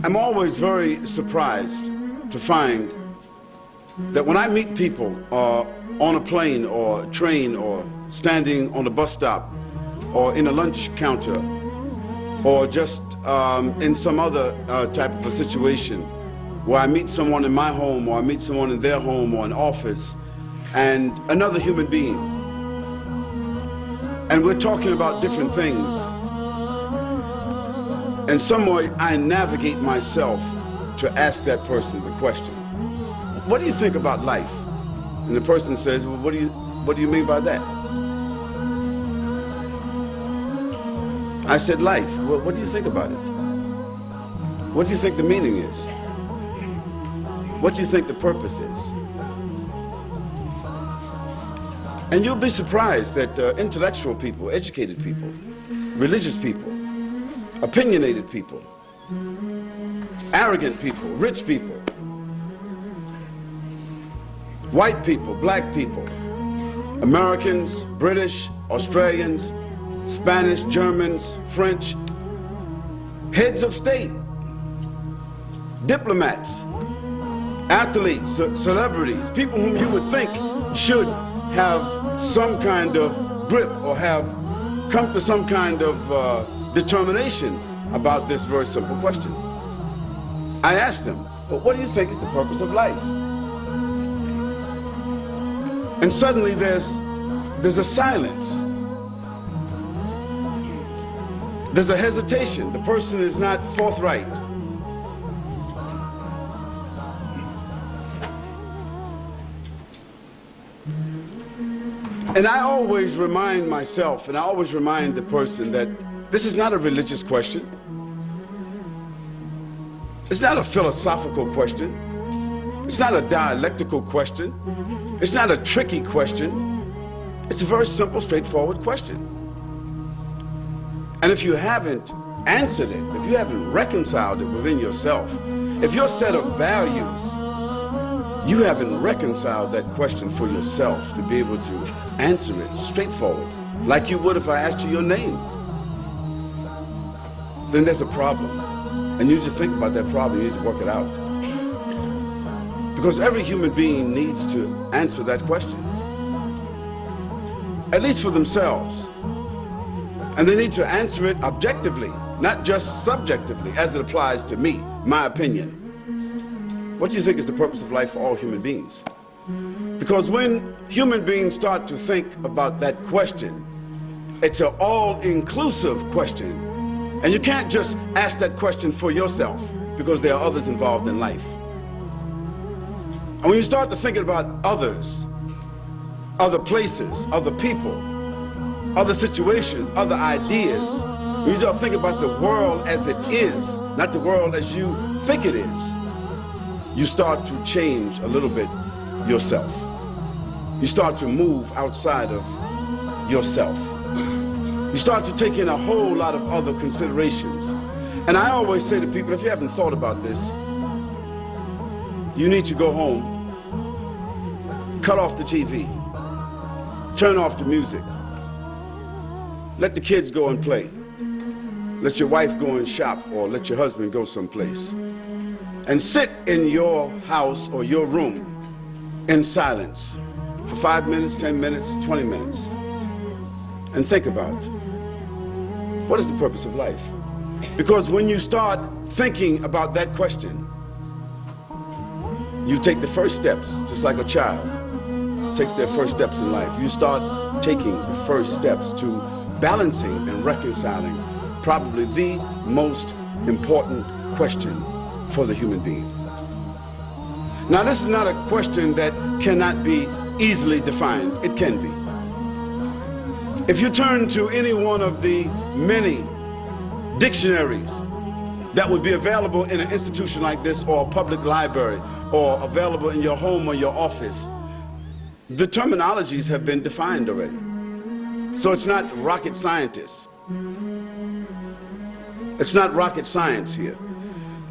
I'm always very surprised to find that when I meet people on a plane or train or standing on a bus stop or in a lunch counter or just in some other type of a situation where I meet someone in my home or I meet someone in their home or an office and another human being, and we're talking about different things, in some way I navigate myself to ask that person the question, what do you think about life? And the person says, well, what do you mean by that? I said, life. Well, what do you think about it? What do you think the meaning is? What do you think the purpose is? And you'll be surprised that intellectual people, educated people, religious people, opinionated people, arrogant people, rich people, white people, black people, Americans, British, Australians, Spanish, Germans, French, heads of state, diplomats, athletes, celebrities, people whom you would think should have some kind of grip or have come to some kind of determination about this very simple question. I asked them, well, what do you think is the purpose of life? And suddenly there's a silence. There's a hesitation. The person is not forthright. And I always remind myself, and I always remind the person that this is not a religious question. It's not a philosophical question. It's not a dialectical question. It's not a tricky question. It's a very simple, straightforward question. And if you haven't answered it, if you haven't reconciled it within yourself, if your set of values, you haven't reconciled that question for yourself to be able to answer it straightforward, like you would if I asked you your name, then there's a problem. And you need to think about that problem, you need to work it out. Because every human being needs to answer that question, at least for themselves. And they need to answer it objectively, not just subjectively, as it applies to me, my opinion. What do you think is the purpose of life for all human beings? Because when human beings start to think about that question, it's an all-inclusive question. And you can't just ask that question for yourself, because there are others involved in life. And when you start to think about others, other places, other people, other situations, other ideas, when you start thinking about the world as it is, not the world as you think it is, you start to change a little bit yourself. You start to move outside of yourself. You start to take in a whole lot of other considerations. And I always say to people, if you haven't thought about this, you need to go home, cut off the TV, turn off the music, let the kids go and play, let your wife go and shop, or let your husband go someplace, and sit in your house or your room in silence for 5 minutes, 10 minutes, 20 minutes, and think about what is the purpose of life? Because when you start thinking about that question, you take the first steps, just like a child takes their first steps in life. You start taking the first steps to balancing and reconciling probably the most important question for the human being. Now, this is not a question that cannot be easily defined. It can be. If you turn to any one of the many dictionaries that would be available in an institution like this, or a public library, or available in your home or your office, the terminologies have been defined already. So it's not rocket scientists. It's not rocket science here.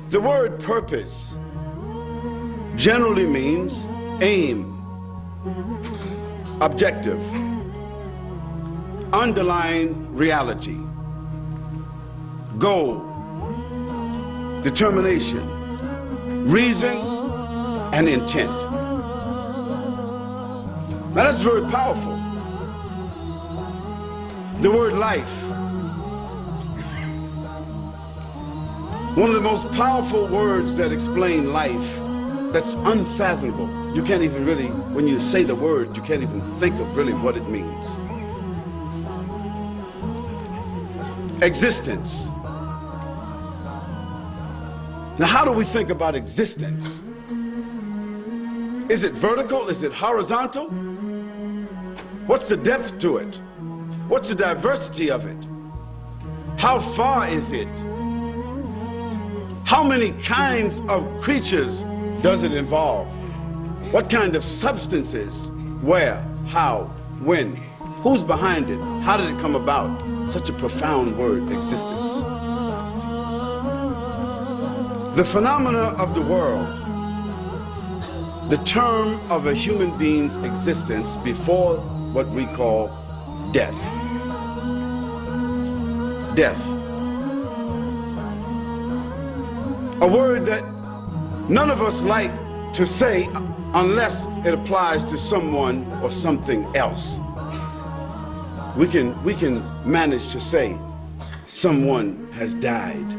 The word purpose generally means aim, objective, underlying reality, goal, determination, reason, and intent. Now that's very powerful. The word life, one of the most powerful words that explain life, that's unfathomable. You can't even really, when you say the word, you can't even think of really what it means. Existence. Now, how do we think about existence? Is it vertical? Is it horizontal? What's the depth to it? What's the diversity of it? How far is it? How many kinds of creatures does it involve? What kind of substances? Where? How? When? Who's behind it? How did it come about? Such a profound word, existence. The phenomena of the world, the term of a human being's existence before what we call death. Death. A word that none of us like to say unless it applies to someone or something else. We can manage to say someone has died.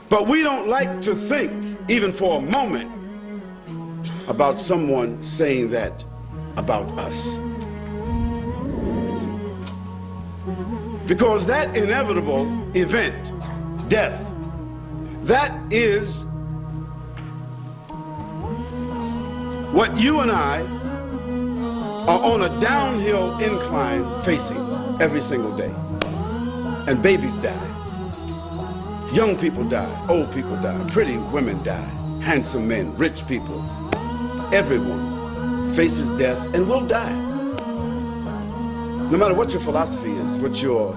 But we don't like to think, even for a moment, about someone saying that about us. Because that inevitable event, death, that is what you and I are on a downhill incline facing every single day. And babies die. Young people die. Old people die. Pretty women die. Handsome men. Rich people. Everyone faces death and will die. No matter what your philosophy is, what your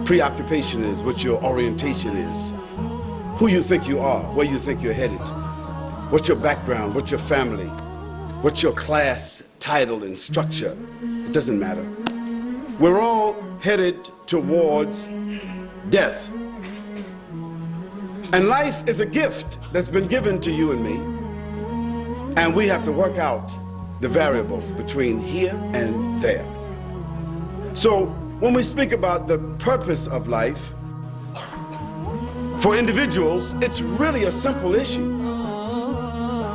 preoccupation is, what your orientation is, who you think you are, where you think you're headed, what's your background, what's your family, what's your class, title, and structure, it doesn't matter. We're all headed towards death. And life is a gift that's been given to you and me, and we have to work out the variables between here and there. So when we speak about the purpose of life, for individuals, it's really a simple issue,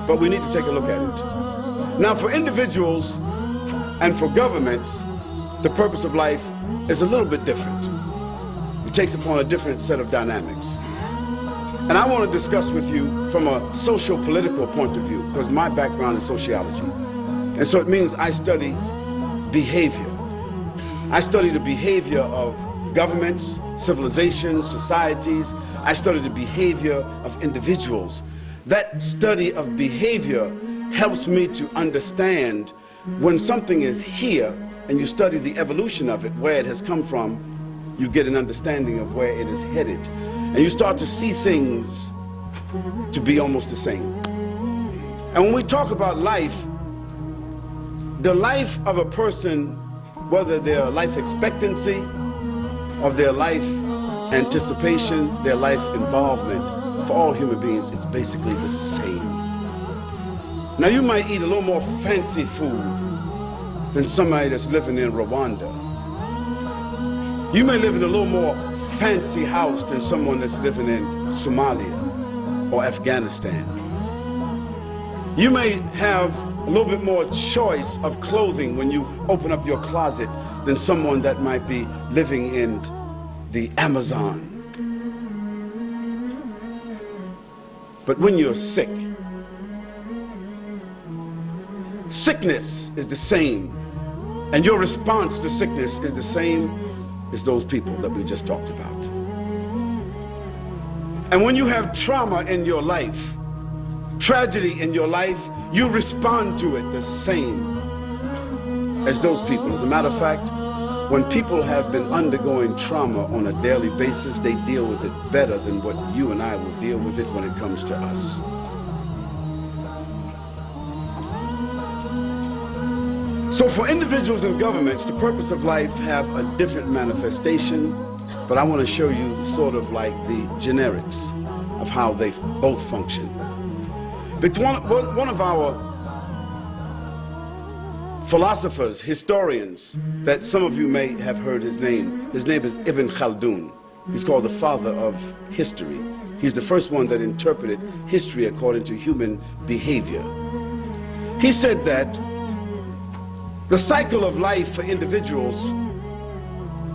but we need to take a look at it. Now, for individuals and for governments, the purpose of life is a little bit different. It takes upon a different set of dynamics. And I want to discuss with you from a social-political point of view, because my background is sociology. And so it means I study behavior. I study the behavior of governments, civilizations, societies. I study the behavior of individuals. That study of behavior helps me to understand when something is here and you study the evolution of it, where it has come from, you get an understanding of where it is headed. And you start to see things to be almost the same. And when we talk about life, the life of a person, whether their life expectancy, of their life anticipation, their life involvement, for all human beings, it's basically the same. Now, you might eat a little more fancy food than somebody that's living in Rwanda. You may live in a little more fancy house than someone that's living in Somalia or Afghanistan. You may have a little bit more choice of clothing when you open up your closet than someone that might be living in the Amazon. But when you're sick, sickness is the same, and your response to sickness is the same as those people that we just talked about. And when you have trauma in your life, tragedy in your life, you respond to it the same as those people. As a matter of fact, when people have been undergoing trauma on a daily basis, they deal with it better than what you and I will deal with it when it comes to us. So for individuals and governments, the purpose of life have a different manifestation, but I want to show you sort of like the generics of how they both function. But one of our philosophers, historians, that some of you may have heard his name is Ibn Khaldun. He's called the father of history. He's the first one that interpreted history according to human behavior. He said that the cycle of life for individuals,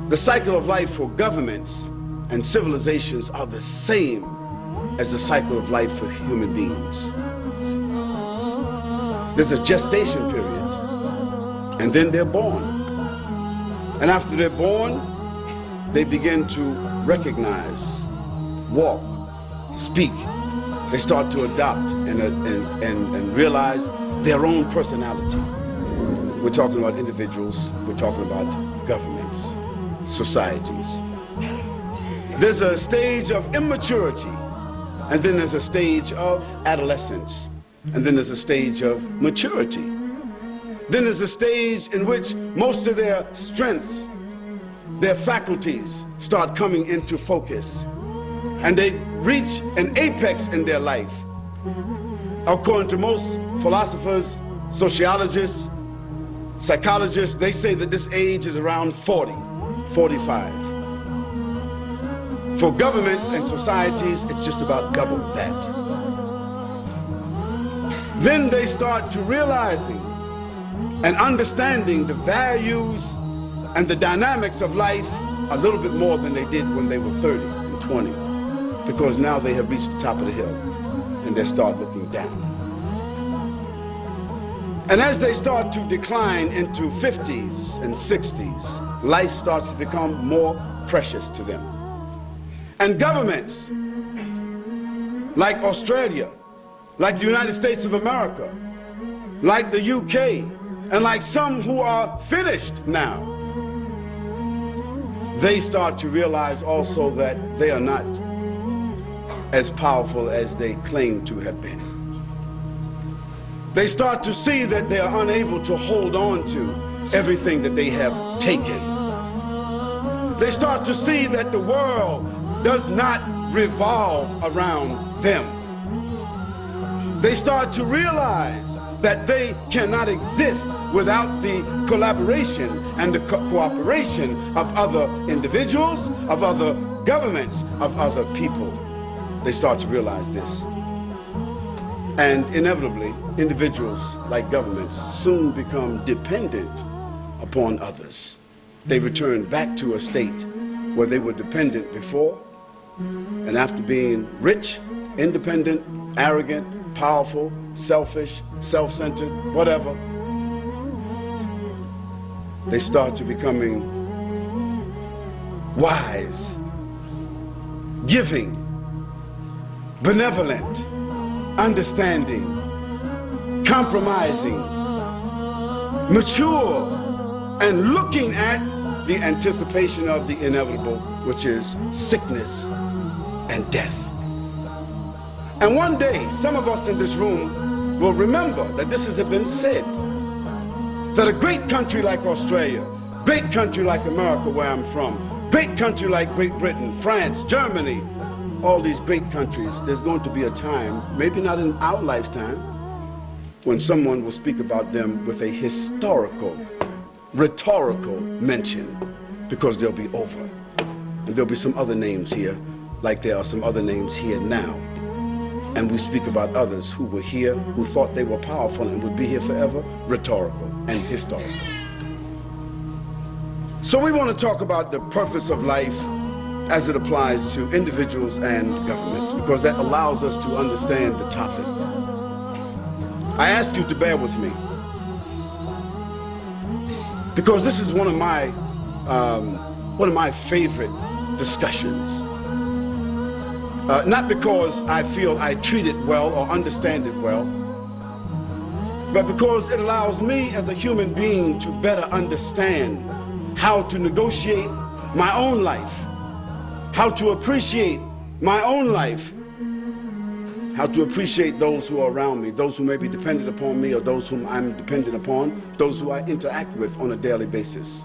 the cycle of life for governments and civilizations are the same as the cycle of life for human beings. There's a gestation period, and then they're born. And after they're born, they begin to recognize, walk, speak. They start to adopt and realize their own personality. We're talking about individuals, we're talking about governments, societies. There's a stage of immaturity, and then there's a stage of adolescence, and then there's a stage of maturity. Then there's a stage in which most of their strengths, their faculties start coming into focus, and they reach an apex in their life. According to most philosophers, sociologists, psychologists, they say that this age is around 40, 45. For governments and societies, it's just about double that. Then they start to realizing and understanding the values and the dynamics of life a little bit more than they did when they were 30 and 20, because now they have reached the top of the hill and they start looking down. And as they start to decline into 50s and 60s, life starts to become more precious to them. And governments like Australia, like the United States of America, like the UK, and like some who are finished now, they start to realize also that they are not as powerful as they claim to have been. They start to see that they are unable to hold on to everything that they have taken. They start to see that the world does not revolve around them. They start to realize that they cannot exist without the collaboration and the cooperation of other individuals, of other governments, of other people. They start to realize this. And inevitably, individuals, like governments, soon become dependent upon others. They return back to a state where they were dependent before, and after being rich, independent, arrogant, powerful, selfish, self-centered, whatever, they start to becoming wise, giving, benevolent, understanding, compromising, mature, and looking at the anticipation of the inevitable, which is sickness and death. And one day, some of us in this room will remember that this has been said, that a great country like Australia, great country like America, where I'm from, great country like Great Britain, France, Germany, all these great countries, there's going to be a time, maybe not in our lifetime, when someone will speak about them with a historical, rhetorical mention, because they'll be over. And there'll be some other names here, like there are some other names here now. And we speak about others who were here, who thought they were powerful and would be here forever, rhetorical and historical. So we want to talk about the purpose of life as it applies to individuals and governments, because that allows us to understand the topic. I ask you to bear with me, because this is one of my favorite discussions. Not because I feel I treat it well or understand it well, but because it allows me as a human being to better understand how to negotiate my own life, how to appreciate my own life, how to appreciate those who are around me, those who may be dependent upon me or those whom I'm dependent upon, those who I interact with on a daily basis.